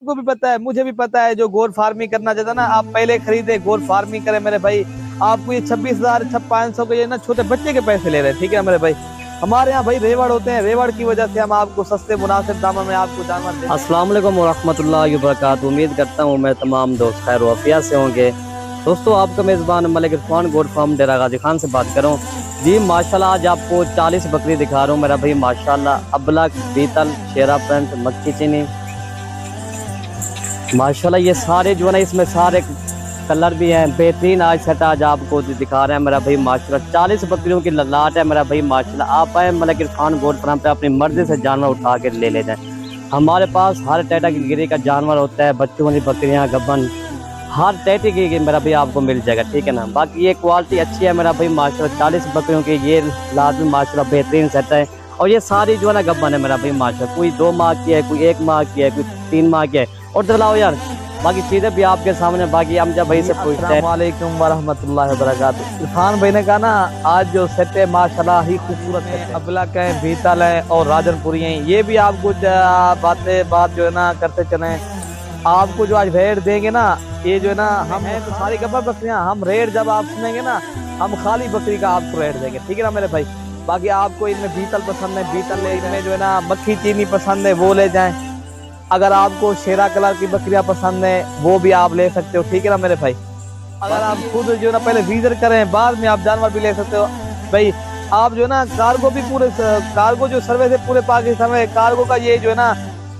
को भी पता है, मुझे भी पता है, जो गोट फार्मिंग करना चाहता है ना, आप पहले खरीदे गोट फार्मिंग करें मेरे भाई। आपको ये 26,000 500 के ये ना छोटे बच्चे के पैसे ले रहे हैं, ठीक है मेरे भाई। हमारे यहाँ भाई रेवड़ होते हैं, रेवड़ की वजह से हम आपको सस्ते मुनासिब दामों में आपको जानवर देते हैं। अस्सलाम वालेकुम वरहमतुल्लाहि वबरकातुहू। उम्मीद करता हूँ मैं तमाम दोस्त खैर वाफियत से होंगे। दोस्तों, आपका मेज़बान मलिक इरफान गोट फार्म डेरा गाजी खान से बात करूँ जी। माशाल्लाह आज आपको 40 बकरी दिखा रहा हूँ मेरा भाई। माशाल्लाह अबलक, बीतल, शेरा प्रिंट, मक्खी चीनी, माशाल्लाह ये सारे जो है ना, इसमें सारे कलर भी हैं बेहतरीन। आज सेट आज आपको दिखा रहे हैं मेरा भाई। माशाल्लाह 40 बकरियों की लाट है मेरा भाई। माशाल्लाह आप आए मलिक इरफान गोट फार्म पे अपनी मर्जी से जानवर उठा के ले लेते हैं। हमारे पास हर कैटेगरी का जानवर होता है, बच्चों वाली बकरियाँ, गब्बन, हर टैटी की मेरा भाई आपको मिल जाएगा, ठीक है ना। बाकी ये क्वालिटी अच्छी है मेरा भाई। माशाल्लाह 40 बकरियों की ये लाट में माशाल्लाह बेहतरीन सेट है। और ये सारी जो है ना गब्बन है मेरा भाई। माशाल्लाह कोई 2 माह की है, कोई 1 माह की है, कोई 3 माह की है। और चलाओ यार, बाकी चीज़ें भी आपके सामने। बाकी हम जब भाई से पूछते हैं। अस्सलाम वालेकुम वरहमतुल्लाहि वबरकातुहू। इरफान भाई ने कहा ना, आज जो सेट है माशाल्लाह ही खूबसूरत है। अबलक है, बीतल है और राजनपुरी हैं। ये भी आपको बात जो है ना करते चले। आपको जो आज रेट देंगे ना, ये जो है ना, हम हैं तो सारी गब्बर बकरियां, हम रेट जब आप सुनेंगे ना, हम खाली बकरी का आपको रेट देंगे, ठीक है ना मेरे भाई। बाकी आपको इनमें बीतल पसंद है, बीतल ले, इनमें जो है ना मक्खी चीनी पसंद है, वो ले जाएं। अगर आपको शेरा कलर की बकरियां पसंद है, वो भी आप ले सकते हो, ठीक है ना मेरे भाई। अगर आप खुद जो है ना पहले विजिट करें, बाद में आप जानवर भी ले सकते हो भाई। आप जो है ना कार्गो भी पूरे कार्गो जो सर्विस है पूरे पाकिस्तान में, कार्गो का ये जो है ना,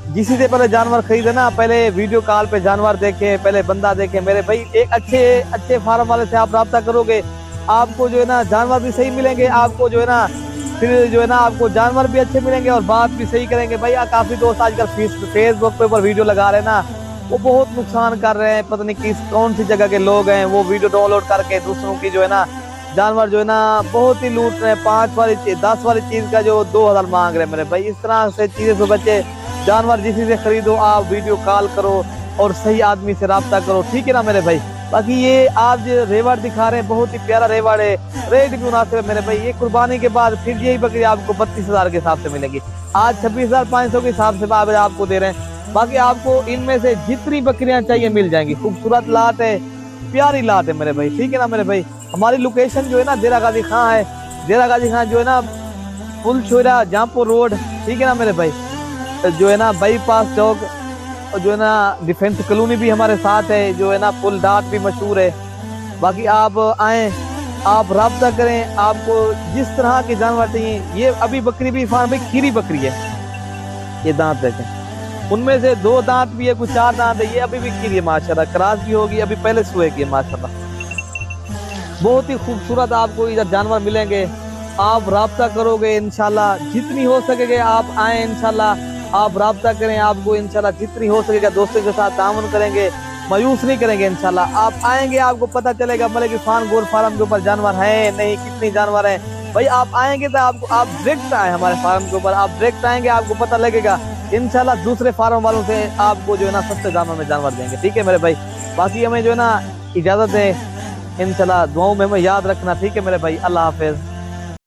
जिसी से पहले जानवर खरीदे ना, पहले वीडियो कॉल पे जानवर देखे, पहले बंदा देखे मेरे भाई। एक अच्छे फार्म वाले से आप रब्ता करोगे, आपको जो है ना जानवर भी सही मिलेंगे, आपको जो है ना फिर जो है ना आपको जानवर भी अच्छे मिलेंगे और बात भी सही करेंगे भाई। काफी दोस्त आजकल फेसबुक पे ऊपर वीडियो लगा रहे हैं ना, वो बहुत नुकसान कर रहे हैं। पता नहीं कौन सी जगह के लोग हैं, वो वीडियो डाउनलोड करके दूसरों की जो है ना जानवर जो है ना बहुत ही लूट रहे हैं। 5 वाली 10 वाली चीज का जो 2000 मांग रहे हैं मेरे भाई। इस तरह से चीजें से बचे। जानवर जिसी से खरीदो, आप वीडियो कॉल करो और सही आदमी से रब्ता करो, ठीक है ना मेरे भाई। बाकी ये आप जो रेवड़ दिखा रहे हैं, बहुत ही प्यारा रेवड़ है, रेट भी मुनासिब है मेरे भाई। ये कुर्बानी के बाद फिर यही बकरी आपको 32,000 के हिसाब से मिलेगी। आज 26,500 के हिसाब से आपको दे रहे हैं। बाकी आपको इनमें से जितनी बकरियां चाहिए मिल जाएंगी। खूबसूरत लाट है, प्यारी लाट है मेरे भाई, ठीक है ना मेरे भाई। हमारी लोकेशन जो है ना डेरा गाजी खां है। डेरा गाजी खां जो है ना पुल छोरा जहाँपुर रोड, ठीक है ना मेरे भाई। जो है ना बाईपास चौक, जो है ना डिफेंस कॉलोनी भी हमारे साथ है, जो है ना पुल डाट भी मशहूर है। बाकी आप आए, आप रब्ता करें, आपको जिस तरह के जानवर चाहिए। ये अभी बकरी भी फार्म भाई खीरी बकरी है, ये दांत देखें, उनमें से 2 दांत भी है, कुछ 4 दांत है। ये अभी भी खीरी है माशाल्लाह, क्रॉस भी होगी, अभी पहले सुए की है माशाल्लाह। बहुत ही खूबसूरत आपको इधर जानवर मिलेंगे। आप रब्ता करोगे इंशाल्लाह, जितनी हो सकेगा आप आए इंशाल्लाह, आप रब्ता करें। आपको इंशाल्लाह जितनी हो सकेगा दोस्तों के साथ तामुन करेंगे, मायूस नहीं करेंगे इंशाल्लाह। आप आएंगे, आपको पता चलेगा मलिक इरफान गोट फार्म के ऊपर जानवर है नहीं, कितनी जानवर है भाई। आप आएंगे तो आप डायरेक्ट आए हमारे फार्म के ऊपर, आप डायरेक्ट आएंगे, आपको पता लगेगा इंशाल्लाह। दूसरे फार्म वालों से आपको जो है ना सस्ते दामों में जानवर देंगे, ठीक है मेरे भाई। बाकी हमें जो है ना इजाजत है इंशाल्लाह, दुआओं में हमें याद रखना, ठीक है मेरे भाई। अल्लाह हाफिज।